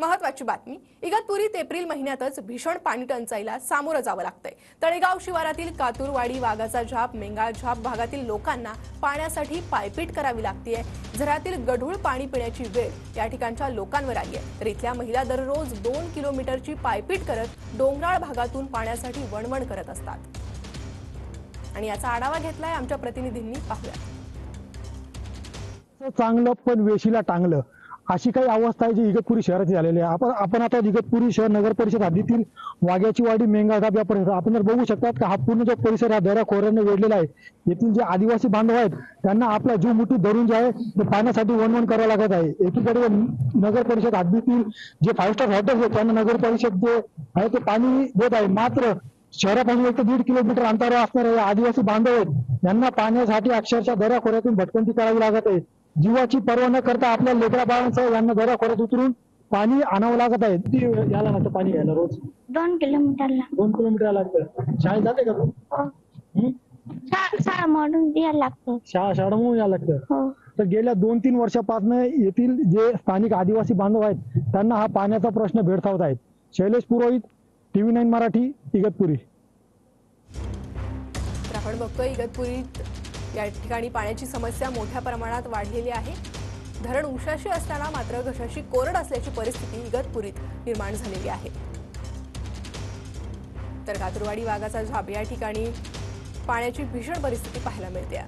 महत्त्वाची बातमी, इगतपुरीत एप्रिल महिन्यातच भीषण पाणी टंचाईला सामोरं जावं लागतंय। तळेगाव शिवारातील कातुरवाडी, वाघाचा झाप, मेंगाळ झाप भागातील लोकांना पाण्यासाठी पायपीट करावी लागतेय। झऱ्यातील गढूळ पाणी पिण्याची वेळ या ठिकाणच्या लोकांवर आली आहे। तर इथल्या महिला दररोज 2 किलोमीटरची पायपीट करत डोंगराळ भागातून पाण्यासाठी वणवण करत असतात। आणि याचा आढावा घेतलाय आमच्या प्रतिनिधींनी, पाहूया। चांगलं पण वेशीला टांगलं, अशी काही अवस्था आहे जी इगतपुरी शहराची झालेली आहे। आपण आता इगतपुरी शहर नगर परिषद हद्दीतील वाघ्याची वाडी, मेंगाळधाप या परिसर आपण जर बघू शकतात का हा पूर्ण जो परिसर हा दऱ्या खोऱ्याने वेढलेला आहे। येथील जे आदिवासी बांधव आहेत त्यांना आपला जीव मुठीत धरून जे आहे ते पाण्यासाठी वणवण करावं लागत आहे। एकीकडे नगर परिषद हद्दीतील जे 5 स्टार हॉटेल आहेत त्यांना नगर परिषद जे आहे ते पाणी देत आहे, मात्र शहरापासून 1 ते 1.5 किलोमीटर अंतरावर असणारे आदिवासी बांधव आहेत यांना पाण्यासाठी अक्षरशः दऱ्या खोऱ्यातून भटकंती करावी लागत आहे। जीवाची पर्वा न करता आपल्या लेकरा बाळांसह यांना दऱ्या खोऱ्यात उतरून पाणी आणावं लागत आहे। किती यायला लागतं पाणी घ्यायला रोज? 2 किलोमीटरला। 2 किलोमीटर लागतं। शाळेत जाते का तू? शाळा मोडून यायला लागतं। शाळा म्हणून यायला लागतं। हो। तर गेल्या 2-3 वर्षापासून येथील जे स्थानिक आदिवासी बांधव आहेत त्यांना हा पाण्याचा प्रश्न भेडसावत आहे। शैलेश पुरोहित, TV9 मराठी, इगतपुरी। तर आपण बघतोय इगतपुरीत या ठिकाणी पाण्याची समस्या मोठ्या प्रमाणात वाढलेली आहे। धरण उशाशी असताना मात्र घशाशी कोरड असल्याची परिस्थिती इगतपुरीत निर्माण झालेली आहे। तर कातुरवाडी, वाघाचा झाप या ठिकाणी पाण्याची भीषण परिस्थिती पाहायला मिळते।